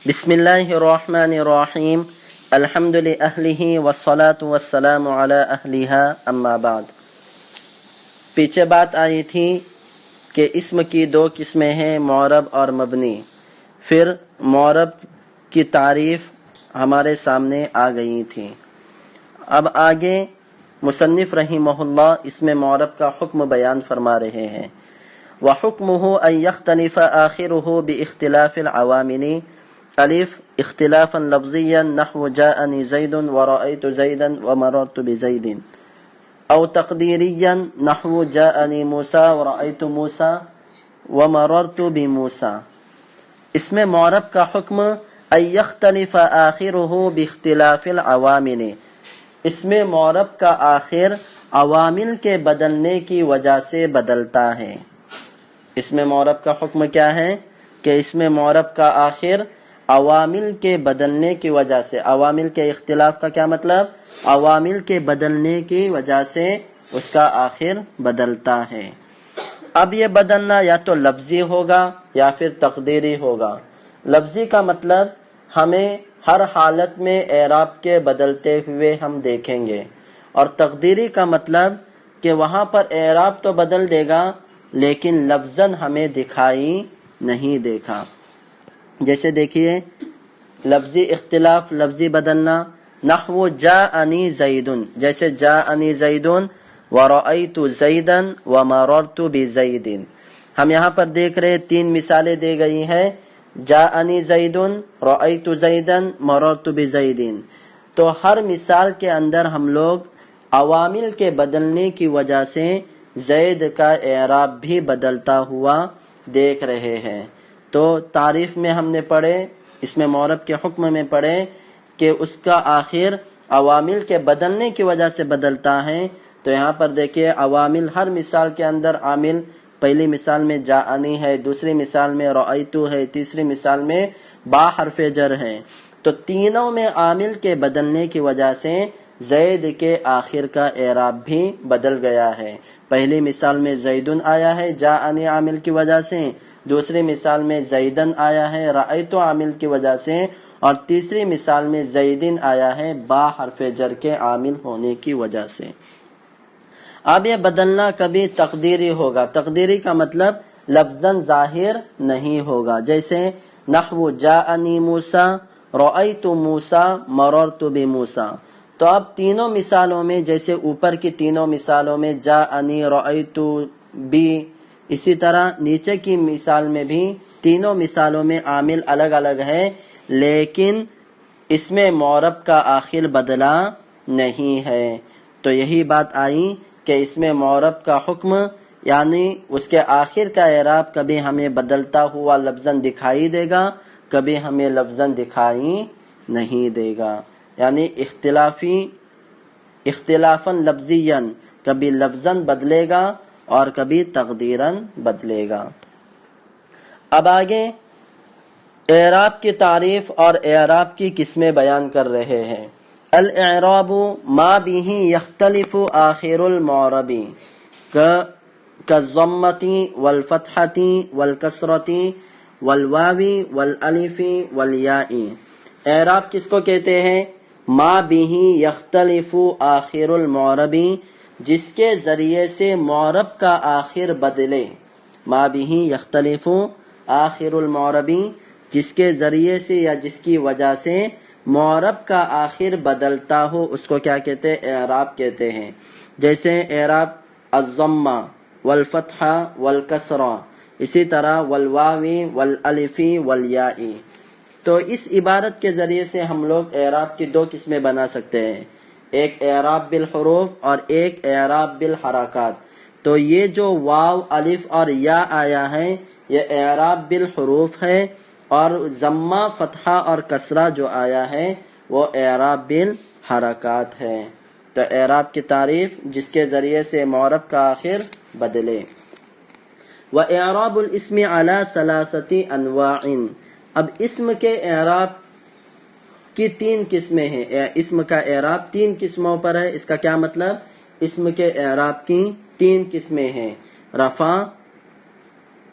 بسم اللہ الرحمن الرحیم الحمد للہ والصلاة والسلام علی اہلہا اما بعد۔ پیچھے بات آئی تھی کہ اسم کی دو قسمیں ہیں، معرب اور مبنی۔ پھر معرب کی تعریف ہمارے سامنے آ گئی تھی۔ اب آگے مصنف رحمہ اللہ اس میں معرب کا حکم بیان فرما رہے ہیں۔ وَحُكْمُهُ أَن يَخْتَلِفَ آخِرُهُ بِاخْتِلَافِ الْعَوَامِلِ الف اختلافا لفظیا نحو جاءنی زید ورأیت زیدا ومررت بزید، او تقدیریا نحو جاءنی موسیٰ ورأیت موسیٰ ومررت بموسیٰ۔ اس میں معرب کا حکم ان یختلف آخرہ باختلاف العوامل، اس میں معرب کا آخر عوامل کے بدلنے کی وجہ سے بدلتا ہے۔ اس میں معرب کا حکم کیا ہے کہ اس میں معرب کا آخر عوامل کے بدلنے کی وجہ سے، عوامل کے اختلاف کا کیا مطلب؟ عوامل کے بدلنے کی وجہ سے اس کا آخر بدلتا ہے۔ اب یہ بدلنا یا تو لفظی ہوگا یا پھر تقدیری ہوگا۔ لفظی کا مطلب ہمیں ہر حالت میں اعراب کے بدلتے ہوئے ہم دیکھیں گے، اور تقدیری کا مطلب کہ وہاں پر اعراب تو بدل دے گا لیکن لفظاً ہمیں دکھائی نہیں دیکھا۔ جیسے دیکھیے لفظی اختلاف، لفظی بدلنا، نحو جاءنی زیدن، جیسے جاءنی زیدن ورأیت زیدن ومررت بزید۔ ہم یہاں پر دیکھ رہے تین مثالیں دی گئی ہیں، جاءنی زیدن، رأیت زیدن، مررت بزید۔ تو ہر مثال کے اندر ہم لوگ عوامل کے بدلنے کی وجہ سے زید کا اعراب بھی بدلتا ہوا دیکھ رہے ہیں۔ تو تعریف میں ہم نے پڑھے، اس میں معرب کے حکم میں پڑھے کہ اس کا آخر عوامل کے بدلنے کی وجہ سے بدلتا ہے۔ تو یہاں پر دیکھیے عوامل ہر مثال کے اندر عامل، پہلی مثال میں جاءنی ہے، دوسری مثال میں رأیتو ہے، تیسری مثال میں با حرف جر ہے۔ تو تینوں میں عامل کے بدلنے کی وجہ سے زید کے آخر کا اعراب بھی بدل گیا ہے۔ پہلی مثال میں زیدن آیا ہے جاءنی عامل کی وجہ سے، دوسری مثال میں زیدن آیا ہے رأیتو عامل کی وجہ سے، اور تیسری مثال میں زیدن آیا ہے با حرف جر کے عامل ہونے کی وجہ سے۔ اب یہ بدلنا کبھی تقدیری ہوگا، تقدیری کا مطلب لفظاً ظاہر نہیں ہوگا، جیسے نحو جاءنی موسیٰ رأیت موسیٰ مررت بموسیٰ۔ تو اب تینوں مثالوں میں، جیسے اوپر کی تینوں مثالوں میں جاءنی رأیت بی، اسی طرح نیچے کی مثال میں بھی تینوں مثالوں میں عامل الگ الگ ہے، لیکن اس میں معرب کا آخر بدلا نہیں ہے۔ تو یہی بات آئی کہ اس میں معرب کا حکم یعنی اس کے آخر کا اعراب کبھی ہمیں بدلتا ہوا لفظاً دکھائی دے گا، کبھی ہمیں لفظاً دکھائی نہیں دے گا، یعنی اختلافاً لفظیاً کبھی لفظاً بدلے گا اور کبھی تقدیراً بدلے گا۔ اب آگے اعراب کی تعریف اور اعراب کی قسمیں بیان کر رہے ہیں۔ الاعراب ما به یختلف آخر المعرب كالضمۃ والفتحۃ والکسرۃ والواو والالف والیاء۔ اعراب کس کو کہتے ہیں؟ ما به یختلف آخر المعرب، جس کے ذریعے سے معرب کا آخر بدلے۔ ما به یختلف آخر المعرب، جس کے ذریعے سے یا جس کی وجہ سے معرب کا آخر بدلتا ہو، اس کو کیا کہتے ہیں؟ اعراب کہتے ہیں۔ جیسے اعراب الضمہ والفتحہ والکسرہ، اسی طرح والواو والالف والیاء۔ تو اس عبارت کے ذریعے سے ہم لوگ اعراب کی دو قسمیں بنا سکتے ہیں، ایک اعراب بالحروف اور ایک اعراب بالحرکات۔ تو یہ جو واو الف اور یا آیا ہے یہ اعراب بالحروف ہے، اور ضمہ فتحہ اور کسرہ جو آیا ہے وہ اعراب بالحرکات ہے۔ تو اعراب کی تعریف جس کے ذریعے سے معرب کا آخر بدلے۔ وَإِعْرَابُ الْإِسْمِ عَلَى ثَلَاثَةِ أَنْوَاعٍ۔ اب اسم کے اعراب کی تین قسمیں ہیں، اسم کا اعراب تین قسموں پر ہے۔ اس کا کیا مطلب؟ اسم کے اعراب کی تین قسمیں ہیں، رفع،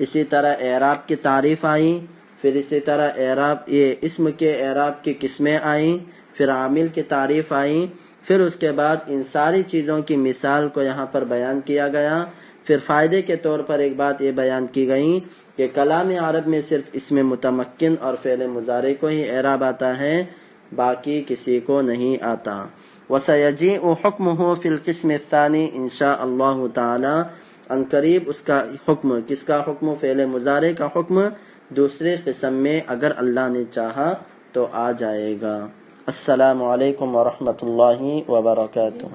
اسی طرح اعراب کی تعریف آئی، پھر اسی طرح اعراب یہ اسم کے اعراب کی قسمیں آئیں، پھر عامل کی تعریف آئی، پھر اس کے بعد ان ساری چیزوں کی مثال کو یہاں پر بیان کیا گیا۔ پھر فائدے کے طور پر ایک بات یہ بیان کی گئی کہ کلام عرب میں صرف اسم متمکن اور فعل مضارع کو ہی اعراب آتا ہے، باقی کسی کو نہیں آتا۔ وَسَيَجِيءُ حُكْمُهُ فِي الْقِسْمِ الثَّانِي انشاء اللہ تعالی، ان قریب اس کا حکم، کس کا حکم؟ فعل مضارع کا حکم دوسرے قسم میں اگر اللہ نے چاہا تو آ جائے گا۔ السلام علیکم ورحمۃ اللہ وبرکاتہ۔